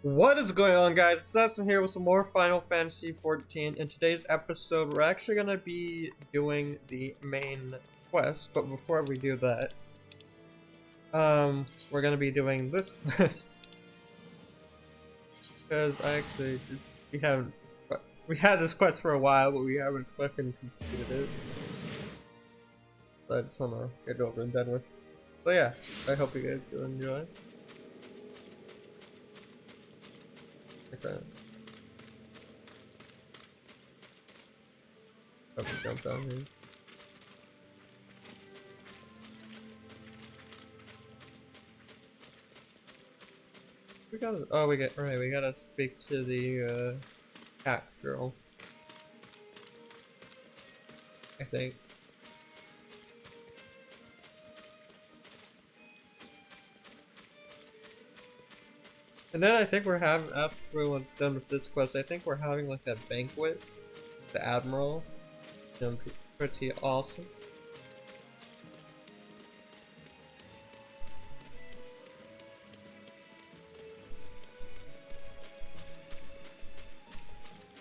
What is going on, guys? It's Austin here with some more Final Fantasy XIV. In today's episode, we're actually going to be doing the main quest, but before we do that, we're going to be doing this quest. Because we had this quest for a while, but we haven't fucking completed it. So I just want to get it over and done with. So yeah, I hope you guys do enjoy. Okay. Hope we jump down here. We gotta speak to the cat girl. I think. And then I think we're having, after we're done with this quest, I think we're having like a banquet with the Admiral. And pretty awesome.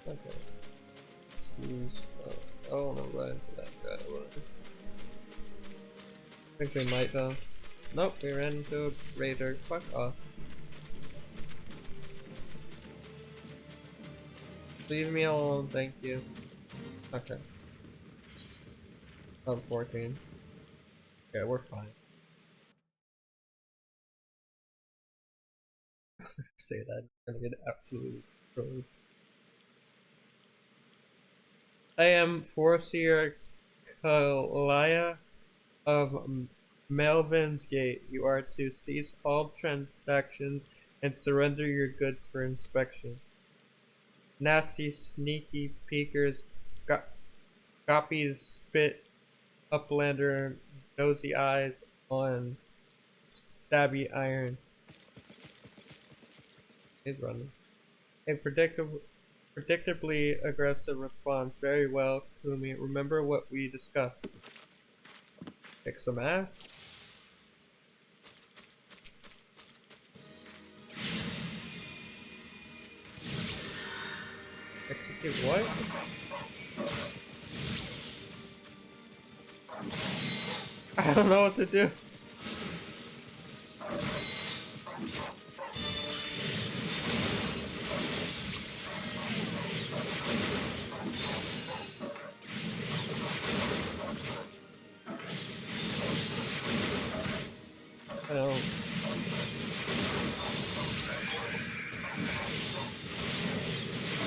Okay. She's, I don't know right into that guy. I think we might though. Nope, we ran into a raider. Fuck off. Leave me alone, thank you. Okay. I'm 14. Yeah, we're fine. Say that, I'm gonna get absolutely destroyed. I am Forcier Kalaya of Melvin's Gate. You are to cease all transactions and surrender your goods for inspection. Nasty, sneaky peekers, copies, spit, uplander, nosy eyes on stabby iron. He's running. A predictably aggressive response. Very well, Kumi. Remember what we discussed. Kick some ass. Execute what? I don't know what to do. I don't.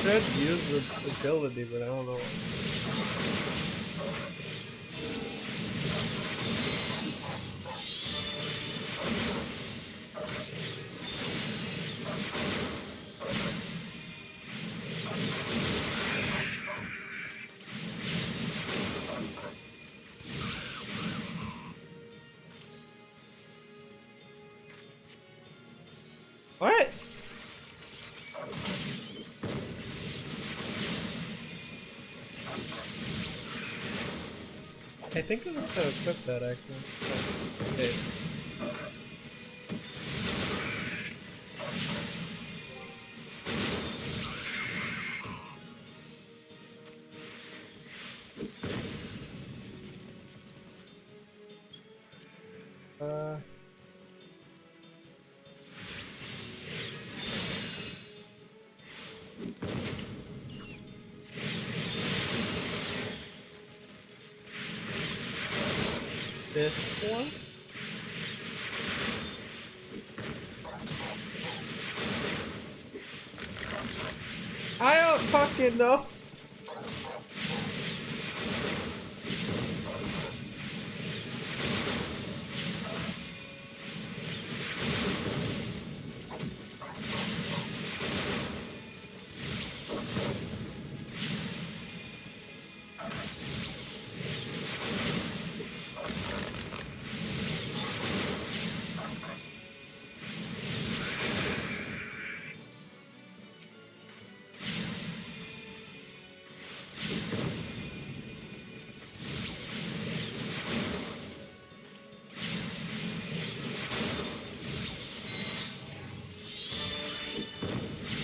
Should use the ability, but I don't know. What? I think I'm gonna equip that actually. Okay. This one? I don't fucking know.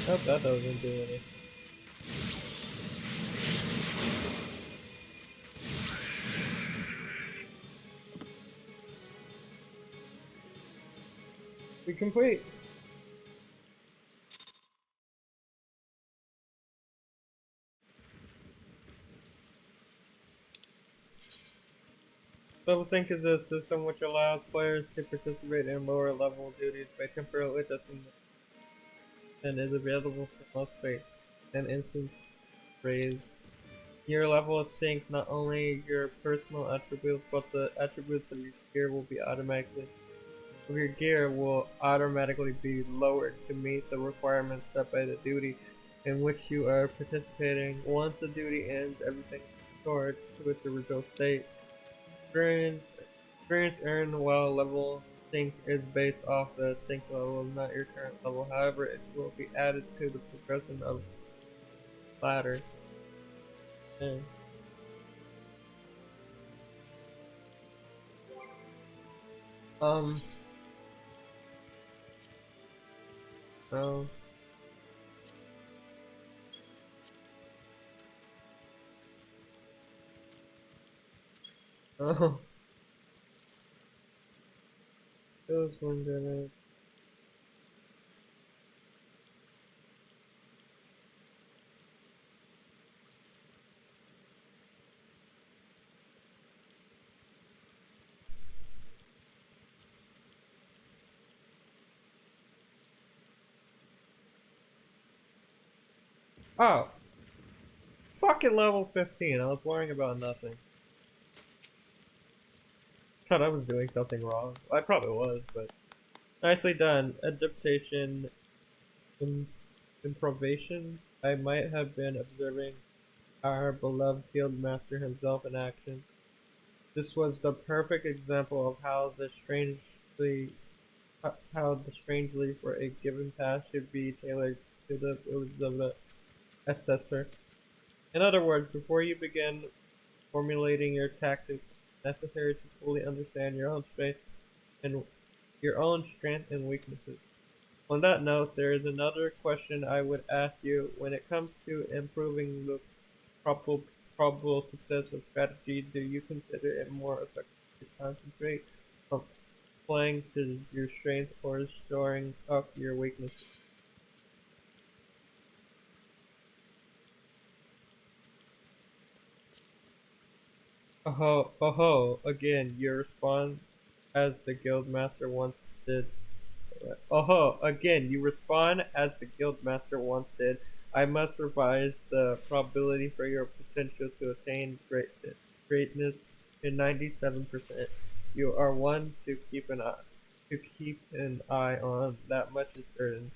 Nope, that doesn't do anything. We complete. Level Sync is a system which allows players to participate in lower level duties by temporarily adjusting and is available for most fates and instance raise. Your level is synced, not only your personal attributes, but the attributes of your gear will be automatically be lowered to meet the requirements set by the duty in which you are participating. Once the duty ends, everything is restored to its original state. Experience earned while level sync is based off the sync level, not your current level. However, it will be added to the progression of ladder. Okay. Oh. Oh. Those one grenade. Oh. Fucking level 15. I was worrying about nothing. Thought I was doing something wrong. I probably was, but nicely done. Adaptation, improvisation. I might have been observing our beloved field master himself in action. This was the perfect example of how the strangely for a given task should be tailored to the abilities of the assessor. In other words, before you begin formulating your tactics, necessary to fully understand your own strength and weaknesses. On that note, there is another question I would ask you. When it comes to improving the probable success of strategy, do you consider it more effective to concentrate on playing to your strength or shoring up your weaknesses? Again, you respond as the guildmaster once did. Again, you respond as the guildmaster once did. I must revise the probability for your potential to attain greatness in 97%. You are one to keep an eye on. That much is certain.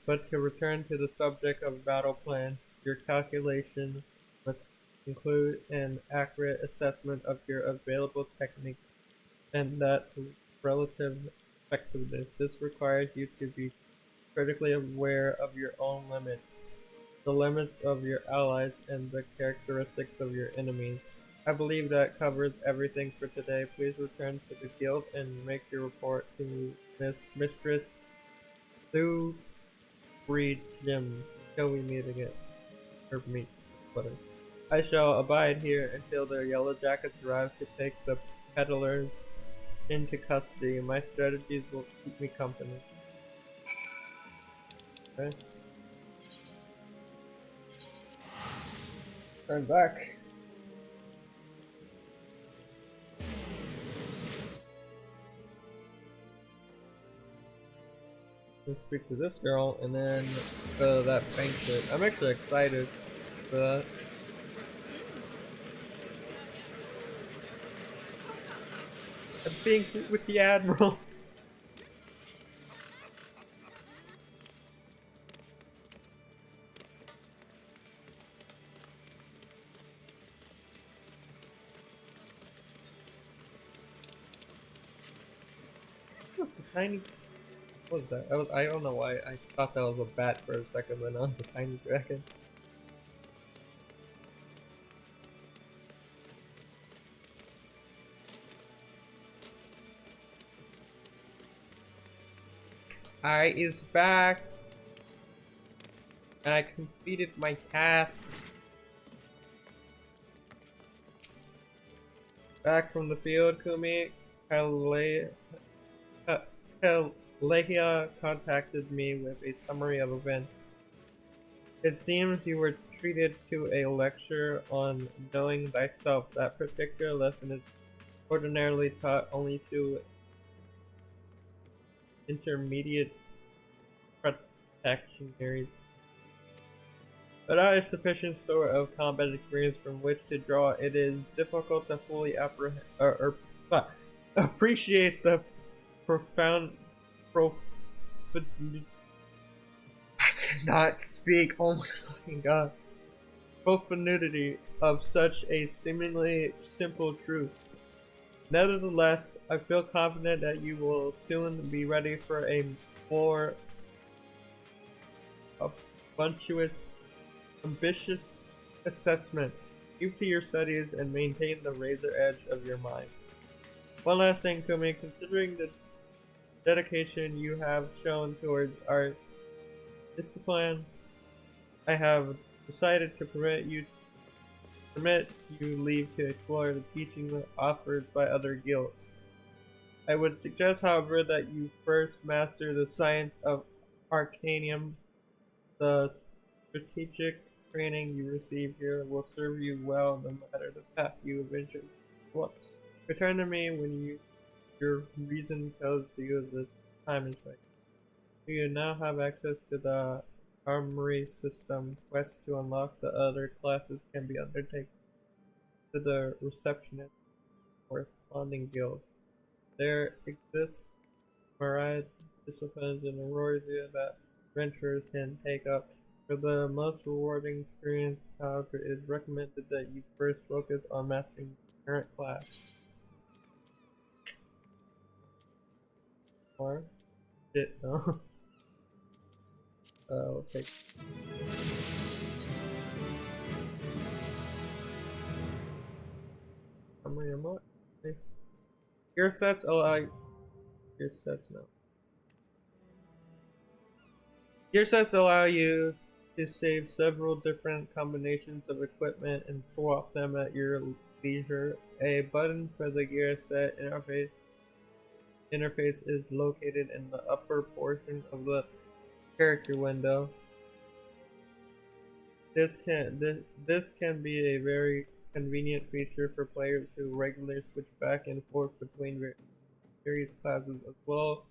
But to return to the subject of battle plans, your calculation must include an accurate assessment of your available technique and that relative effectiveness. This requires you to be critically aware of your own limits, the limits of your allies, and the characteristics of your enemies. I believe that covers everything for today. Please return to the guild and make your report to Mistress Sue Breed Jim. Till we meet again. Or meet, whatever. I shall abide here until the Yellow Jackets arrive to take the peddlers into custody. My strategies will keep me company. Okay. I'm back. Let's speak to this girl and then that banquet. I'm actually excited for that. A banquet with the Admiral. That's a tiny. What was that? I don't know why I thought that was a bat for a second, but now it's a tiny dragon. I is back. and I completed my task. Back from the field, Kumi, Kalehia contacted me with a summary of events. It seems you were treated to a lecture on knowing thyself. That particular lesson is ordinarily taught only to intermediate practitioners, without a sufficient store of combat experience from which to draw. It is difficult to fully appreciate the profound I cannot speak. Oh my fucking god. Profundity of such a seemingly simple truth. Nevertheless, I feel confident that you will soon be ready for a more ambitious assessment. Keep to your studies and maintain the razor edge of your mind. One last thing, Kumi, considering the dedication you have shown towards our discipline, I have decided to permit you leave to explore the teaching offered by other guilds. I would suggest, however, that you first master the science of Arcanium. The strategic training you receive here will serve you well no matter the path you eventually walk. Return to me when your reason tells you the time is right. You now have access to the Armory system. Quests to unlock the other classes can be undertaken to the receptionist corresponding guild. There exists myriad disciplines in Aurora that adventurers can take up. For the most rewarding experience, however, it is recommended that you first focus on mastering the current class. Or shit, no. We'll take. Armory remote. Thanks. Gear sets allow. Gear sets no. Gear sets allow you to save several different combinations of equipment and swap them at your leisure. A button for the gear set interface is located in the upper portion of the character window. This can be a very convenient feature for players who regularly switch back and forth between various classes, as well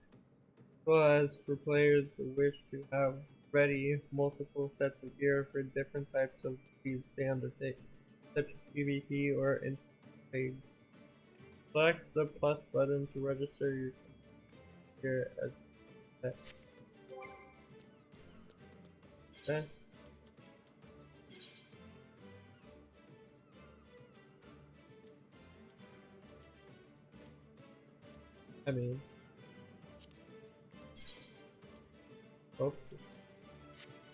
as for players who wish to have ready multiple sets of gear for different types of feats they undertake, such as PvP or instant raids. Select the plus button to register your gear as set. Okay. I mean,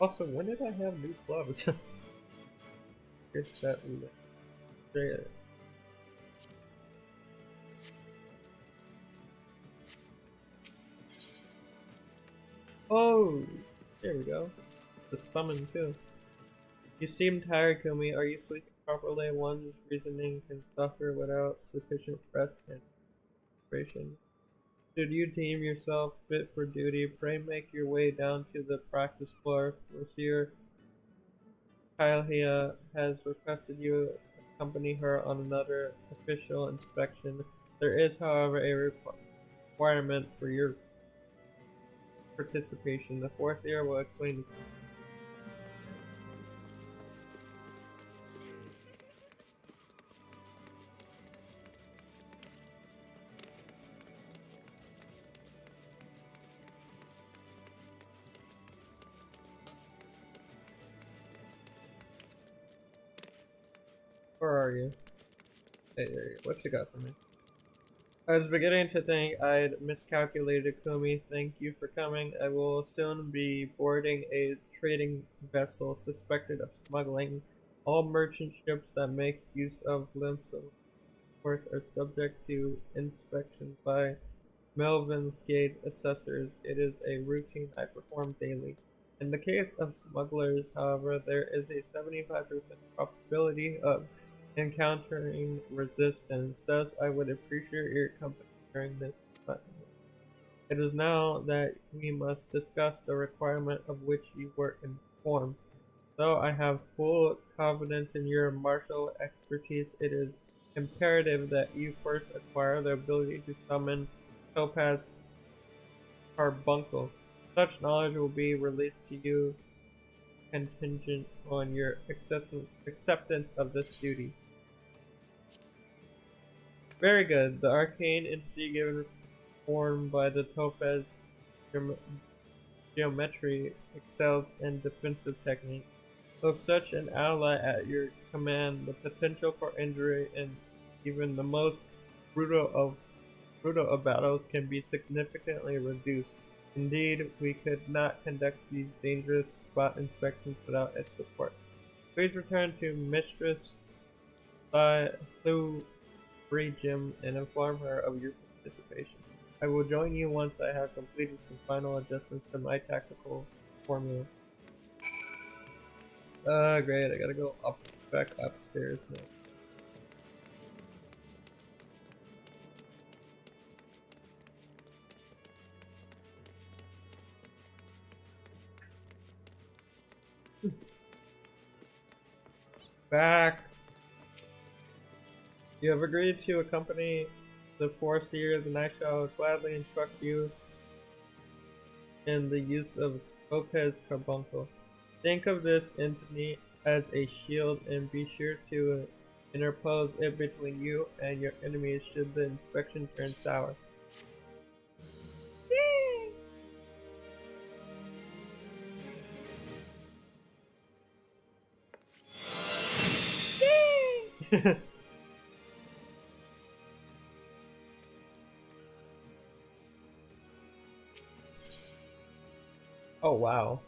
also, when did I have new gloves? Here's that straight. Oh, there we go. The summon too. You seem tired, Kumi. Are you sleeping properly? One's reasoning can suffer without sufficient rest and preparation. Should you deem yourself fit for duty, pray make your way down to the practice floor. Monsieur Kalehia has requested you accompany her on another official inspection. There is, however, a requirement for your participation. The Forcier will explain this. Where are you? Hey, there you go. What you got for me? I was beginning to think I'd miscalculated, Kumi. Thank you for coming. I will soon be boarding a trading vessel suspected of smuggling. All merchant ships that make use of Limsa ports are subject to inspection by Melvin's Gate assessors. It is a routine I perform daily. In the case of smugglers, however, there is a 75% probability of encountering resistance. Thus, I would appreciate your company during this assignment. It is now that we must discuss the requirement of which you were informed. Though I have full confidence in your martial expertise, it is imperative that you first acquire the ability to summon Topaz Carbuncle. Such knowledge will be released to you contingent on your acceptance of this duty. Very good. The arcane entity given form by the Topaz geometry excels in defensive technique. With such an ally at your command, the potential for injury in even the most brutal of battles can be significantly reduced. Indeed, we could not conduct these dangerous spot inspections without its support. Please return to Mistress Blue Gym and inform her of your participation. I will join you once I have completed some final adjustments to my tactical formula. Great, I gotta go back upstairs now. Back! You have agreed to accompany the Force here, then I shall gladly instruct you in the use of Topaz Carbuncle. Think of this entity as a shield and be sure to interpose it between you and your enemies should the inspection turn sour. Oh wow.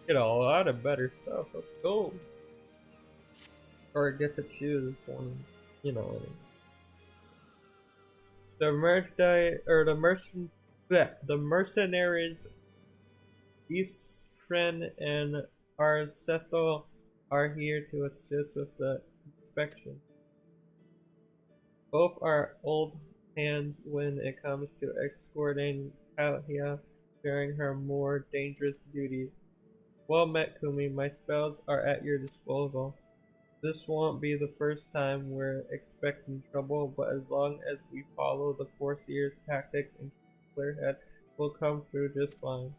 Get a lot of better stuff. Let's go. Or get to choose one, you know. The mercenaries Eastfriend and Arcethel are here to assist with the inspection. Both are old hands when it comes to escorting Kalia during her more dangerous duties. Well met, Kumi. My spells are at your disposal. This won't be the first time we're expecting trouble, but as long as we follow the Foreseer's tactics and keep a clear head, we'll come through just fine.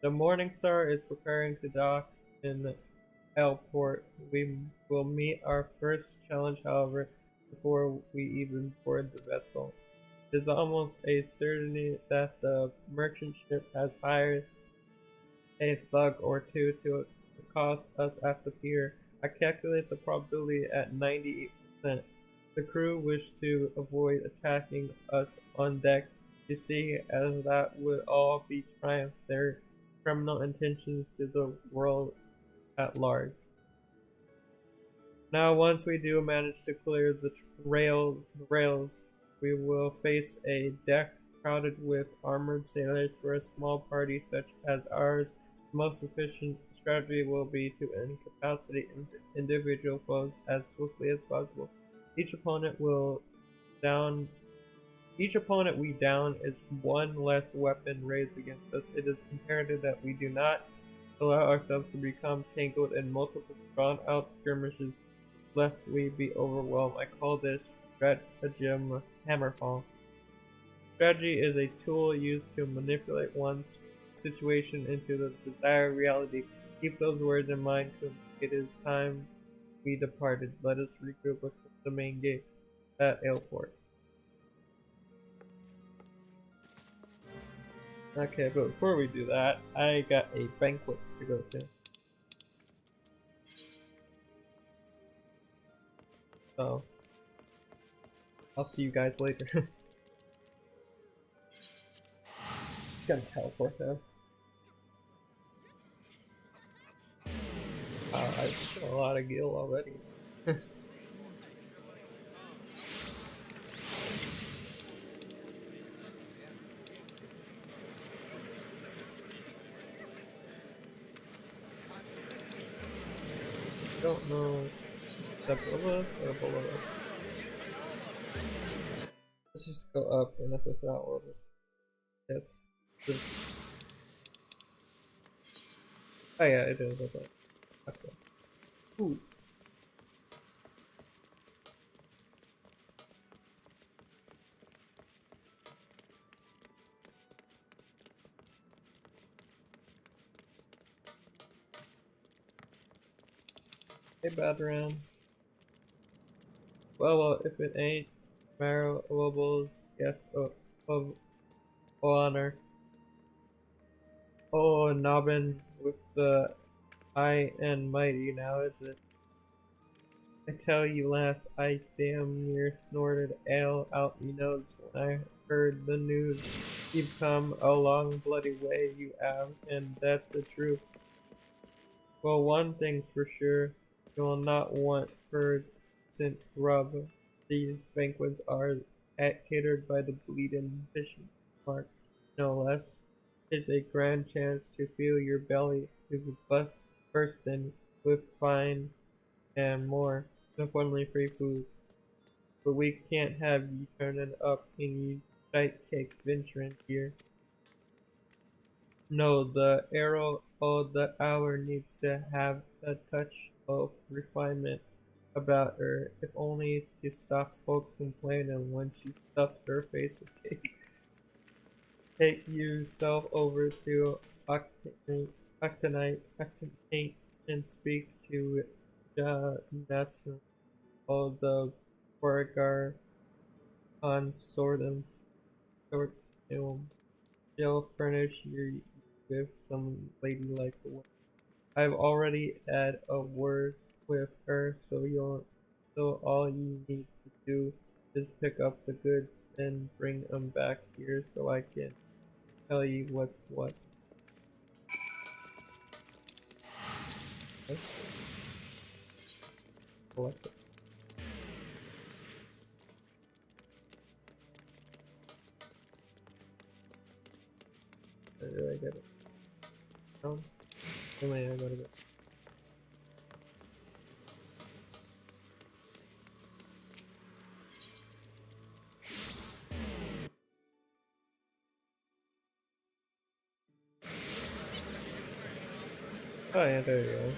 The Morning Star is preparing to dock in L-Port. We will meet our first challenge, however, before we even board the vessel. It is almost a certainty that the merchant ship has hired a thug or two to accost us at the pier. I calculate the probability at 98%. The crew wish to avoid attacking us on deck, you see, as that would all be triumph their criminal intentions to the world at large. Now, once we do manage to clear the rails, we will face a deck crowded with armored sailors. For a small party such as ours, the most efficient strategy will be to incapacitate individual foes as swiftly as possible. Each opponent we down is one less weapon raised against us. It is imperative that we do not allow ourselves to become tangled in multiple drawn-out skirmishes, lest we be overwhelmed. I call this stratagem hammerfall. Strategy is a tool used to manipulate one's situation into the desired reality. Keep those words in mind. It is time we departed. Let us regroup with the main gate at L-Port. Okay, but before we do that, I got a banquet to go to. So, I'll see you guys later. Just gotta teleport though. I've got a lot of gil already. Don't know. Is that above us or below us? Let's just go up, and if it's not, we'll just. Yes. Oh yeah, it is. Okay. Okay. Ooh. Hey, Badran. Well, if it ain't Marrowable's guest of honor. Oh, Nobbin with the high and mighty now, is it? I tell you, lass, I damn near snorted ale out me nose when I heard the news. You've come a long bloody way, you have, and that's the truth. Well, one thing's for sure, you'll not want for decent grub. These banquets are catered by the bleeding fish mark, no less. It's a grand chance to fill your belly to the bursting with fine and more importantly free food. But we can't have you turning up any shite cake venturing here. No, the arrow of the hour needs to have a touch of refinement about her, if only to stop folk complaining when she stuffs her face with cake. Take yourself over to Octanite and speak to Janessa of the Borgar consortium. She'll furnish you with some ladylike work. I've already had a word with her, so all you need to do is pick up the goods and bring them back here so I can tell you what's what. Okay. Collect it. Where did I get it? Oh, wait, I gotta go. Oh yeah, there you go.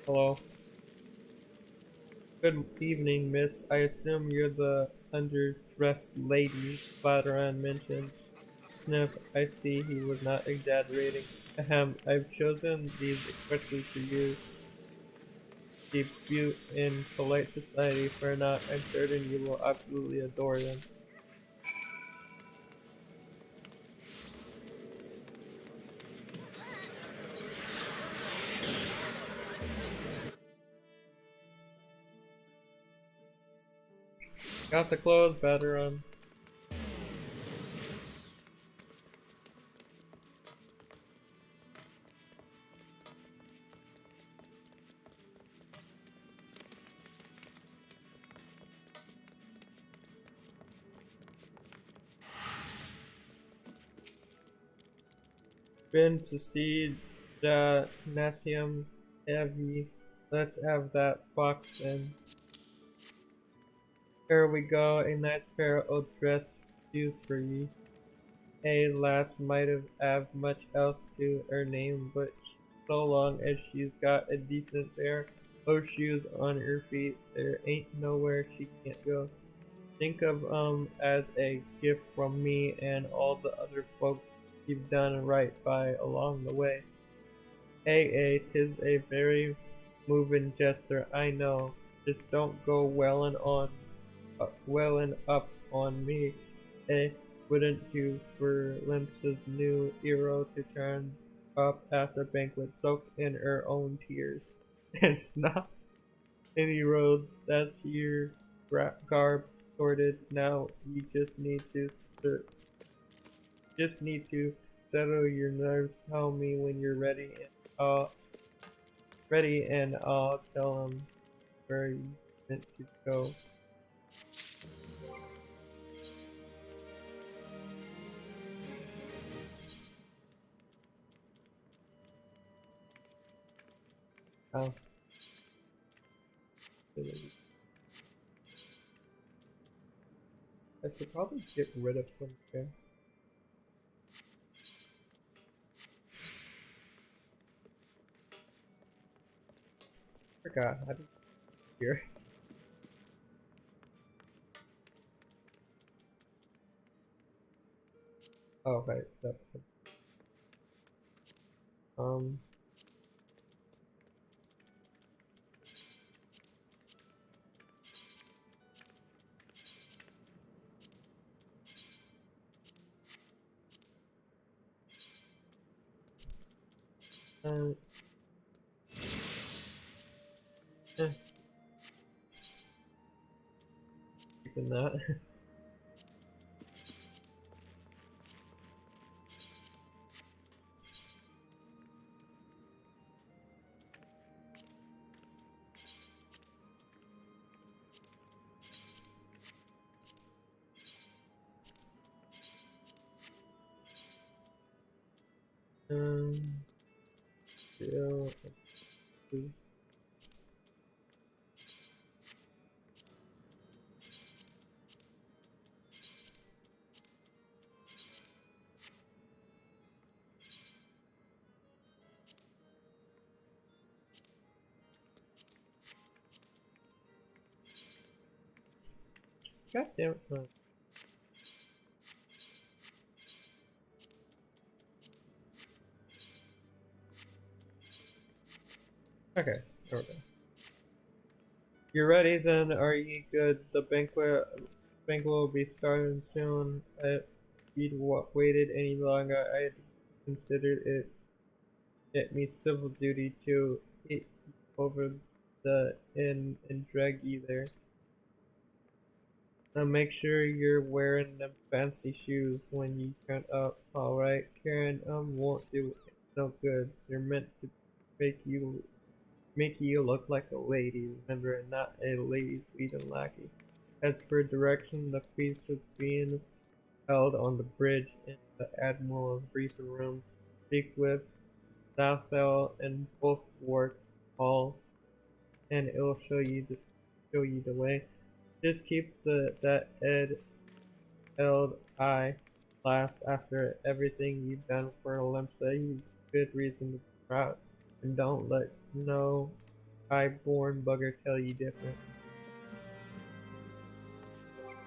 Hello. Good evening, miss. I assume you're the underdressed lady Flatiron mentioned. Sniff, I see he was not exaggerating. Ahem, I've chosen these expressly for you. Debut in polite society, for not, I'm certain you will absolutely adore them. Got the clothes, Veteran. Been to see the Nasium Heavy. Let's have that box then. Here we go, a nice pair of dress shoes for ye. A lass might have much else to her name, but so long as she's got a decent pair of shoes on her feet, there ain't nowhere she can't go. Think of as a gift from me and all the other folk you've done right by along the way. Tis a very moving gesture, I know. Just don't go welling up on me, wouldn't do for Limps's new hero to turn up at the banquet, soaked in her own tears. It's not any road that's your garb sorted now. You just need to settle your nerves. Tell me when you're ready, and I'll tell him where you meant to go. Oh. I should probably get rid of some here. Forgot how to here. Oh, right, so um uh, eh, keeping that. um yeah, God damn it. Okay, there we go. You're ready then, are ye good? The banquet will be starting soon. If you'd waited any longer, I'd considered it me civil duty to eat over the inn and drag you there. Now make sure you're wearing them fancy shoes when you turn up. Alright, Karen, won't do no good. They're meant to make you look like a lady, remember, not a lady's beaten lackey. As for direction, the feast was being held on the bridge in the Admiral's briefing room. Speak with Southall and Bulwark Hall, and it'll show you the way. Just keep that held eye class after everything you've done for Olympsa. You've good reason to be proud, and don't let no high-born bugger tell you different.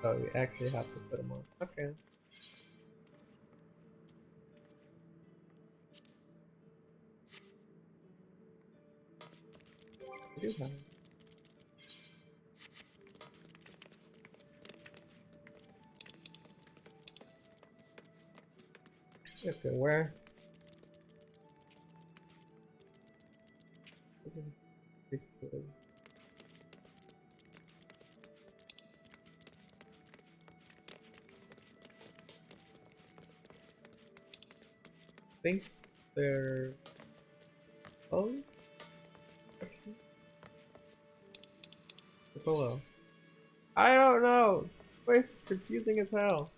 Oh, you actually have to put them on. Okay. I do have. Okay, where? This is pretty good. I think they're. Oh? Actually? Hello. I don't know! This place is confusing as hell.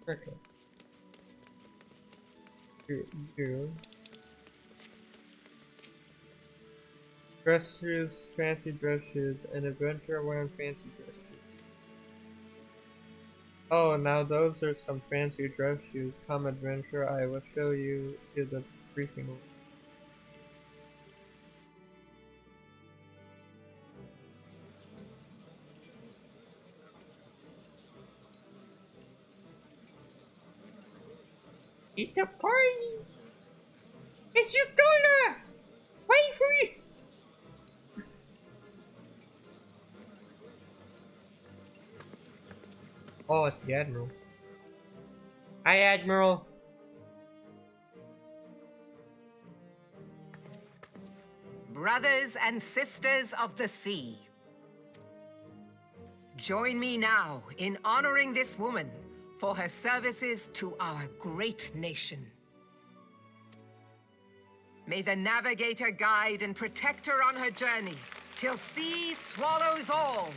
Okay. You. Dress shoes, fancy dress shoes, an adventurer wearing fancy dress shoes. Oh, now those are some fancy dress shoes. Come, adventurer, I will show you to the briefing room. It's a party! It's your dollar! Wait for me! Oh, it's the Admiral. Hi, Admiral! brothers and sisters of the sea. Join me now in honoring this woman for her services to our great nation. May the navigator guide and protect her on her journey, till sea swallows all.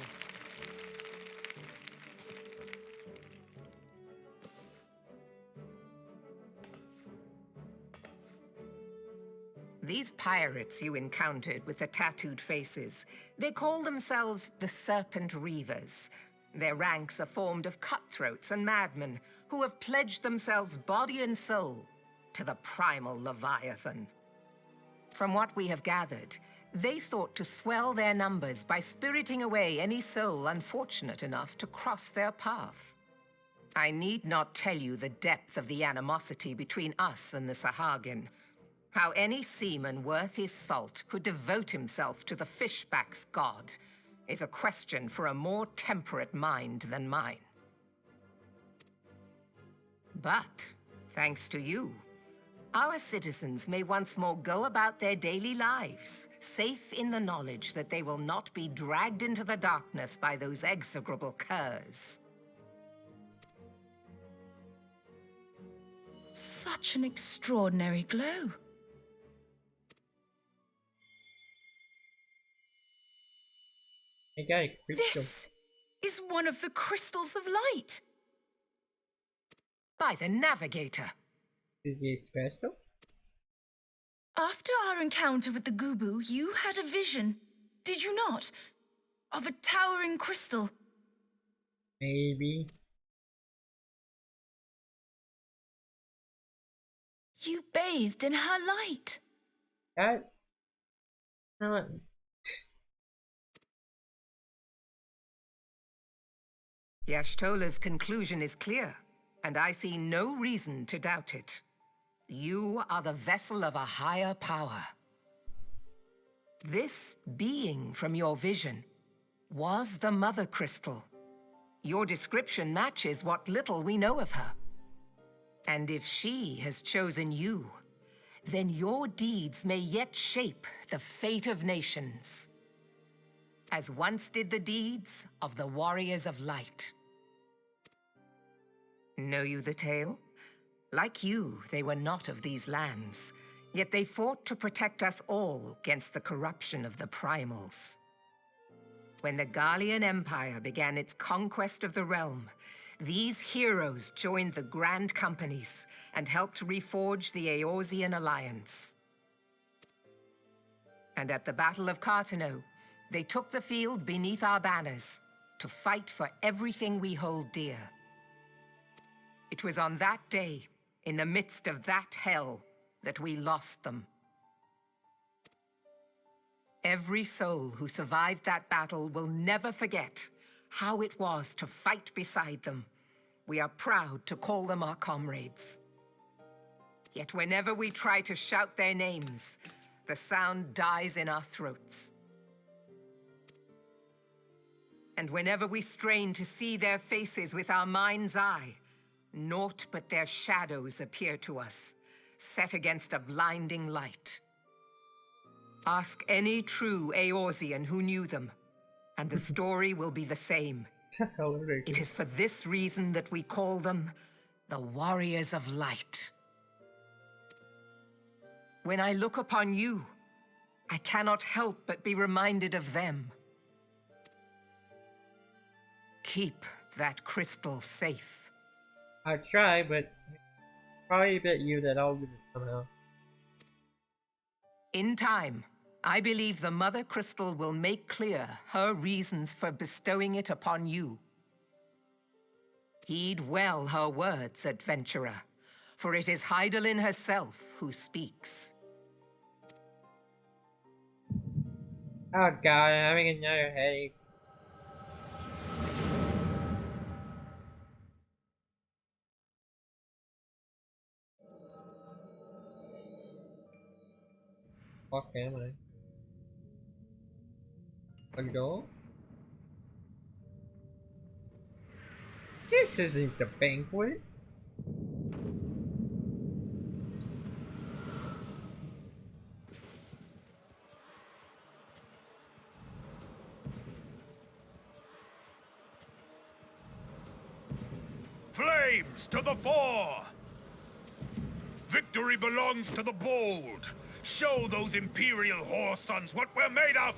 These pirates you encountered with the tattooed faces, they call themselves the Serpent Reavers. Their ranks are formed of cutthroats and madmen who have pledged themselves body and soul to the primal Leviathan. From what we have gathered, they sought to swell their numbers by spiriting away any soul unfortunate enough to cross their path. I need not tell you the depth of the animosity between us and the Sahagin. How any seaman worth his salt could devote himself to the fishback's god is a question for a more temperate mind than mine. But, thanks to you, our citizens may once more go about their daily lives, safe in the knowledge that they will not be dragged into the darkness by those execrable curs. Such an extraordinary glow. Hey guy, This is one of the crystals of light. By the navigator. Is it special? After our encounter with the Gubu, you had a vision, did you not? Of a towering crystal. Maybe. You bathed in her light. That. Not. Yashtola's conclusion is clear, and I see no reason to doubt it. You are the vessel of a higher power. This being from your vision was the Mother Crystal. Your description matches what little we know of her. And if she has chosen you, then your deeds may yet shape the fate of nations, as once did the deeds of the Warriors of Light. Know you the tale? Like you, they were not of these lands, yet they fought to protect us all against the corruption of the primals. When the Garlean Empire began its conquest of the realm, these heroes joined the Grand Companies and helped reforge the Eorzean Alliance. And at the Battle of Cartano, they took the field beneath our banners to fight for everything we hold dear. It was on that day, in the midst of that hell, that we lost them. Every soul who survived that battle will never forget how it was to fight beside them. We are proud to call them our comrades. Yet whenever we try to shout their names, the sound dies in our throats. And whenever we strain to see their faces with our mind's eye, naught but their shadows appear to us, set against a blinding light. Ask any true Eorzean who knew them, and the story will be the same. It is for this reason that we call them the Warriors of Light. When I look upon you, I cannot help but be reminded of them. Keep that crystal safe. I try, but probably bet you that I'll get it somehow. In time, I believe the Mother Crystal will make clear her reasons for bestowing it upon you. Heed well her words, adventurer, for it is Hydaelyn herself who speaks. Oh god, I'm having another headache. Fuck am I? A goal? This isn't the banquet. flames to the fore! Victory belongs to the bold. Show those Imperial whore sons what we're made of!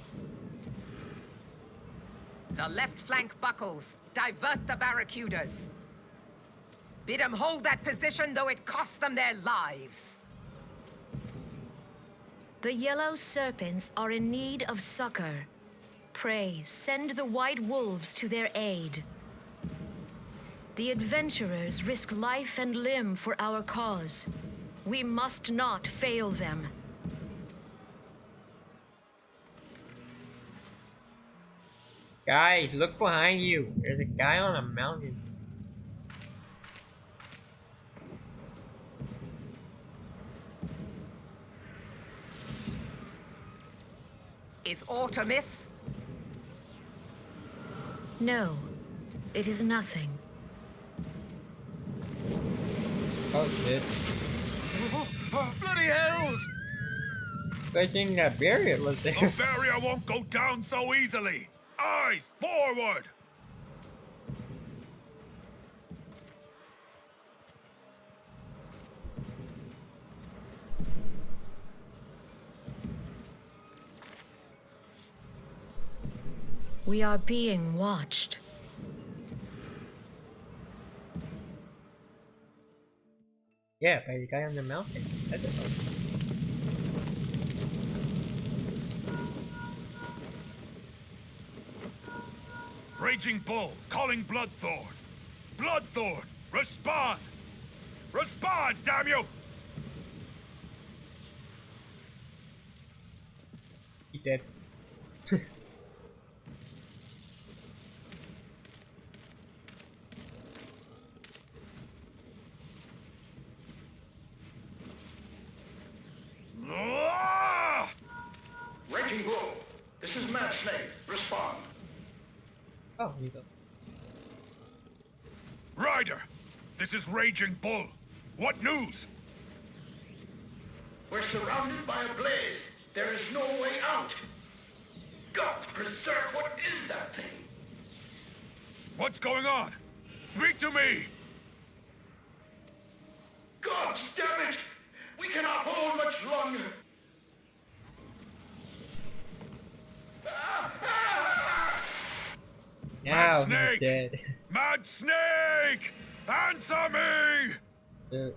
The left flank buckles. Divert the barracudas. Bid them hold that position, though it costs them their lives. The yellow serpents are in need of succor. Pray, send the white wolves to their aid. The adventurers risk life and limb for our cause. We must not fail them. Guys, look behind you. There's a guy on a mountain. Is aught amiss? No, it is nothing. Oh shit. Bloody hells! I think that barrier was The there. barrier won't go down so easily! Eyes forward! We are being watched. Yeah, by the guy on the mountain. That's it. Raging Bull, calling Bloodthorn. Bloodthorn, respond! Respond, damn you! He dead. Ah! Raging Bull, this is Mad Snake. Respond. Oh, he's up. Ryder, this is Raging Bull. What news? We're surrounded by a blaze. There is no way out. God preserve, what is that thing? What's going on? Speak to me! God damn it! We cannot hold much longer. Now Mad Snake! he's dead. Mad Snake! Answer me! Uh,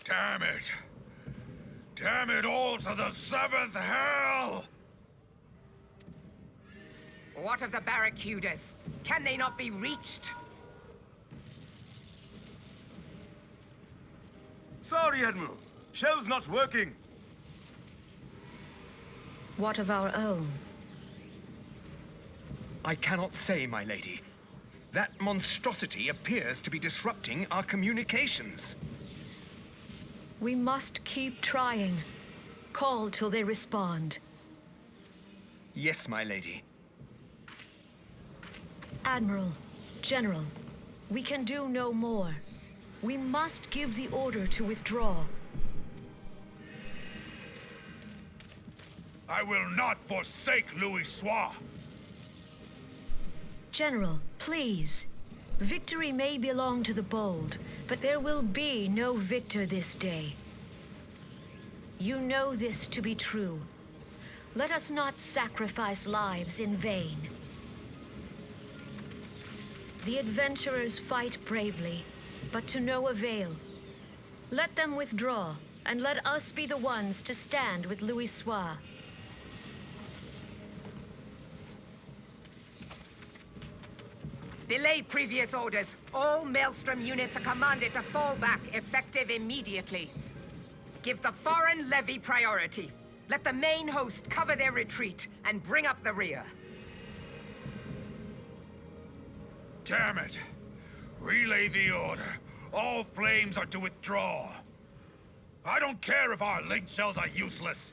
Damn it! Damn it all to the seventh hell! What of the barracudas? Can they not be reached? Sorry, Admiral. Shell's not working. What of our own? I cannot say, my lady. That monstrosity appears to be disrupting our communications. We must keep trying. Call till they respond. Yes, my lady. Admiral, General, we can do no more. We must give the order to withdraw. I will not forsake Louis Soir. General, please. Victory may belong to the bold, but there will be no victor this day. You know this to be true. Let us not sacrifice lives in vain. The adventurers fight bravely, but to no avail. Let them withdraw, and let us be the ones to stand with Louis Soir. Belay previous orders. All Maelstrom units are commanded to fall back, effective immediately. Give the foreign levy priority. Let the main host cover their retreat and bring up the rear. Damn it! Relay the order. All flames are to withdraw. I don't care if our link cells are useless.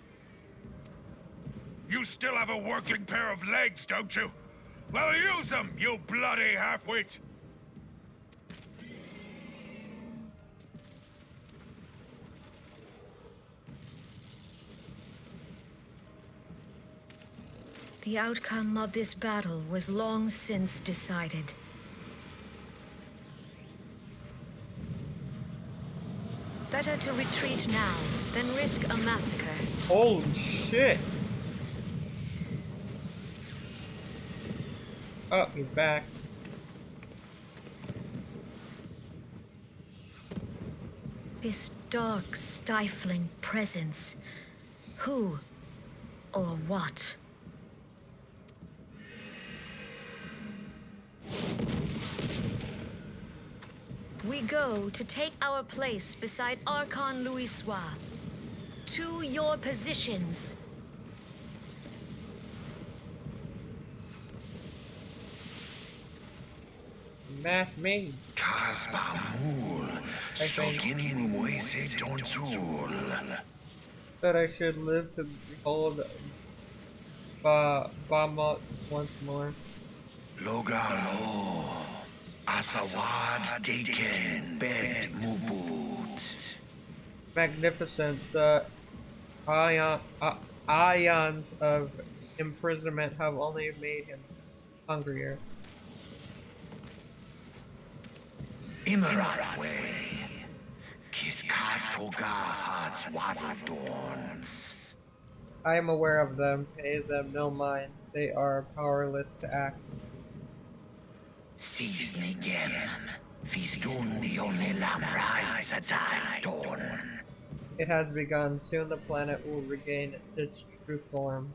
You still have a working pair of legs, don't you? Well, use them, you bloody half-wit! The outcome of this battle was long since decided. Better to retreat now than risk a massacre. Holy shit! Oh, he's back. This dark, stifling presence. Who or what? We go to take our place beside Archon Louisois. To your positions. Math me. Kasbamul, I think Soginim Wese Donsul. that I should live to behold Bahamut once more. Logalo, Asawad Deken Bet Mubut. Magnificent. The ions of imprisonment have only made him hungrier. Imarat Way, Kiskat Toga Hats Waddledorns. I am aware of them. Pay them no mind. They are powerless to act. Seasnigem, Fistun the only Lamrai Sadai Dorn. It has begun. Soon the planet will regain its true form.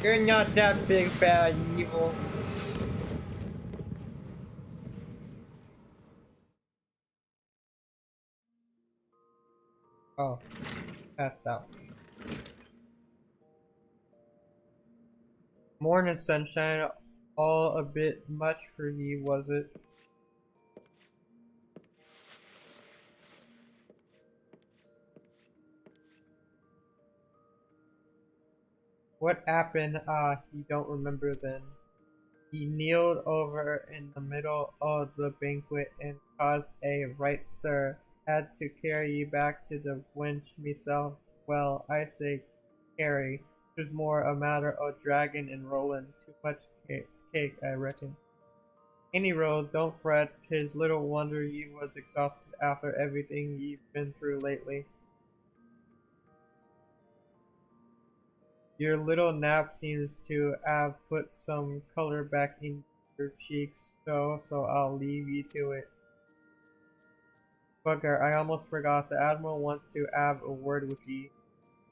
You're not that big, bad, and evil. Oh, passed out. Morning sunshine, all a bit much for ye, was it? What happened? You don't remember then. He kneeled over in the middle of the banquet and caused a right stir. Had to carry you back to the wench myself. Well, I say carry. 'Twas more a matter of dragging and rolling. Too much cake, I reckon. Any road, don't fret. 'Tis little wonder you was exhausted after everything you've been through lately. Your little nap seems to have put some color back in your cheeks, so I'll leave you to it. Bugger, I almost forgot. The Admiral wants to have a word with you.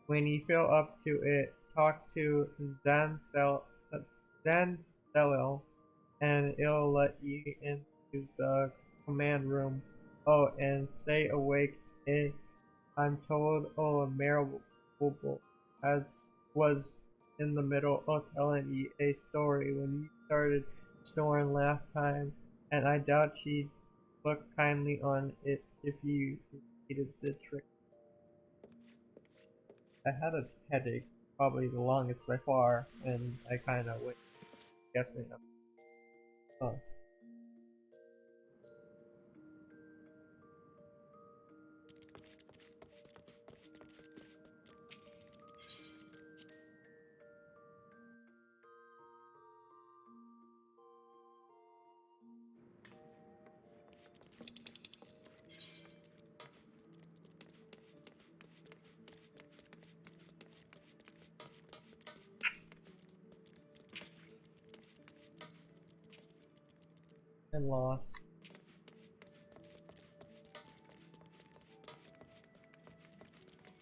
When you feel up to it, talk to Xanthelil, and it'll let you into the command room. Oh, and stay awake, eh? I'm told Marable as was in the middle of telling you a story when you started snoring last time, and I doubt she'd look kindly on it if you repeated the trick. I had a headache, probably the longest by far, and I kinda went guessing. Oh. And lost.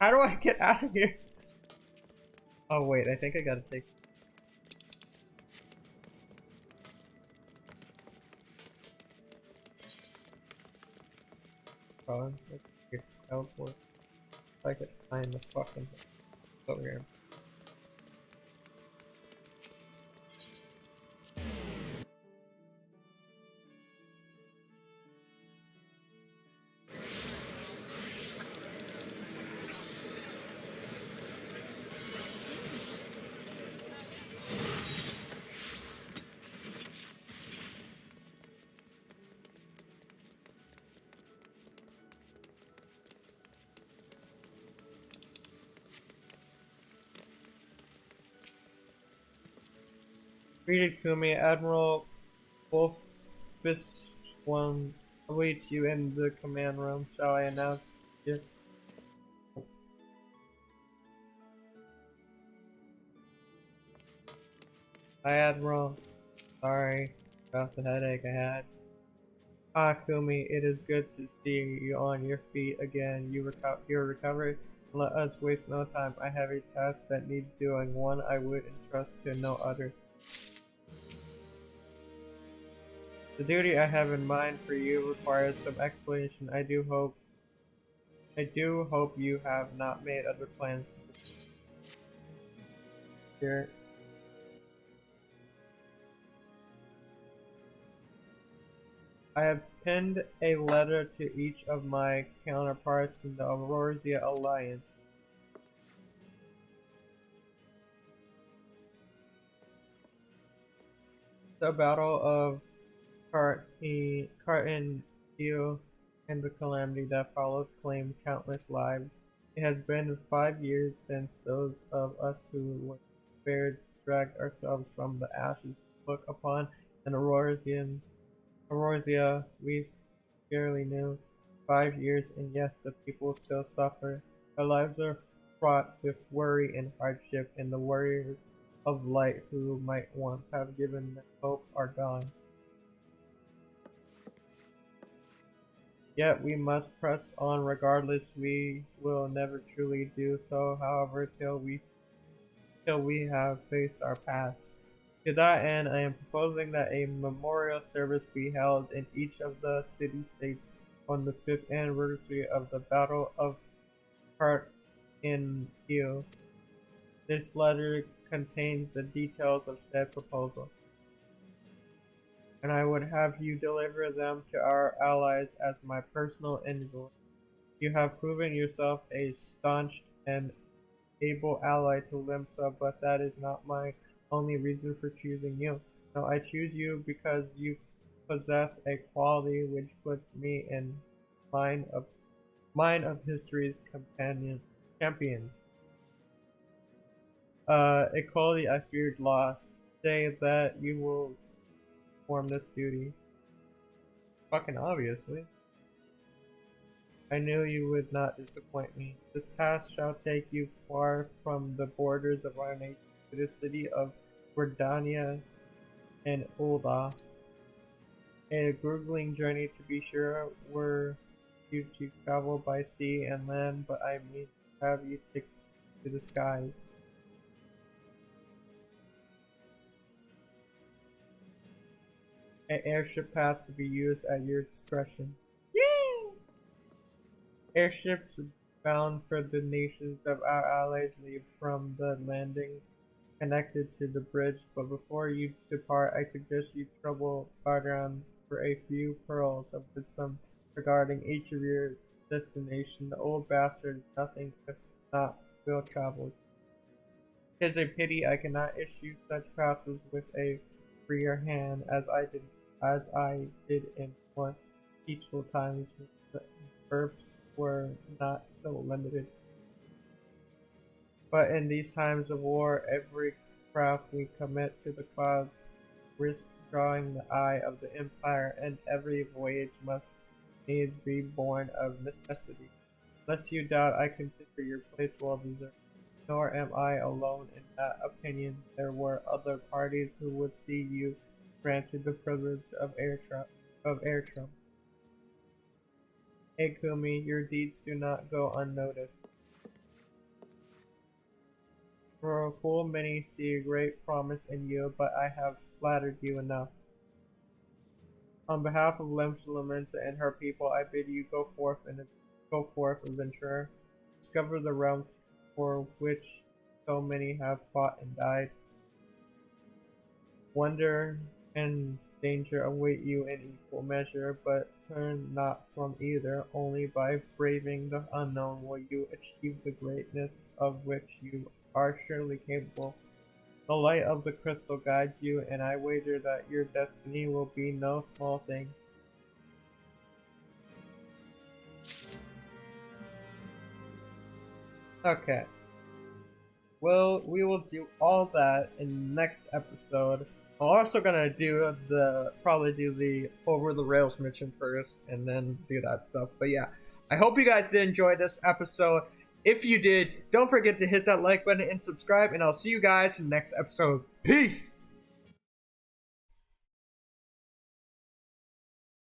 How do I get out of here? Oh wait, I think I gotta take. Oh, here, teleport. If I could find the fucking over here. Greetings to me, Admiral Wolfist One awaits you in the command room. Shall I announce you? Hi, Admiral. Sorry about the headache I had. Ah, Kumi, it is good to see you on your feet again. You're recovered? Let us waste no time. I have a task that needs doing, one I would entrust to no other. The duty I have in mind for you requires some explanation. I do hope you have not made other plans here. I have penned a letter to each of my counterparts in the Aurorsia Alliance. The Battle of Carton Hill and the calamity that followed claimed countless lives. It has been 5 years since those of us who were spared dragged ourselves from the ashes to look upon an Aurorsia we scarcely knew. 5 years, and yet the people still suffer. Our lives are fraught with worry and hardship, and the warriors of light who might once have given them hope are gone. Yet we must press on regardless. We will never truly do so, however, till we have faced our past. To that end, I am proposing that a memorial service be held in each of the city-states on the 5th anniversary of the Battle of Carton Hill. This letter contains the details of said proposal, and I would have you deliver them to our allies as my personal envoy. You have proven yourself a staunch and able ally to Limsa, but that is not my only reason for choosing you. No, I choose you because you possess a quality which puts me in line of history's champions. A quality I feared lost. Say that you will perform this duty. Fucking obviously. I knew you would not disappoint me. This task shall take you far from the borders of our nation to the city of Verdania and Ulda. A grueling journey, to be sure, were you to travel by sea and land, but I mean to have you take to the skies. An airship pass to be used at your discretion. Yay! Airships bound for the nations of our allies leave from the landing connected to the bridge, but before you depart, I suggest you trouble Bardan for a few pearls of wisdom regarding each of your destination. The old bastard is nothing if not well traveled. It is a pity I cannot issue such passes with a freer hand as I did in more peaceful times when the verbs were not so limited. But in these times of war, every craft we commit to the clouds risks drawing the eye of the Empire, and every voyage must needs be born of necessity. Lest you doubt, I consider your place well deserved. Nor am I alone in that opinion. There were other parties who would see you granted the privilege of air travel. Hey Kumi, your deeds do not go unnoticed. For a fool, many see a great promise in you, but I have flattered you enough. On behalf of Limsa and her people, I bid you go forth, adventurer. Discover the realm for which so many have fought and died. Wonder and danger await you in equal measure, but turn not from either. Only by braving the unknown will you achieve the greatness of which you are surely capable. The light of the crystal guides you, and I wager that your destiny will be no small thing. Okay. Well, we will do all that in the next episode. I'm also gonna probably do the over the rails mission first, and then do that stuff. But yeah, I hope you guys did enjoy this episode. If you did, don't forget to hit that like button and subscribe, and I'll see you guys in the next episode. Peace!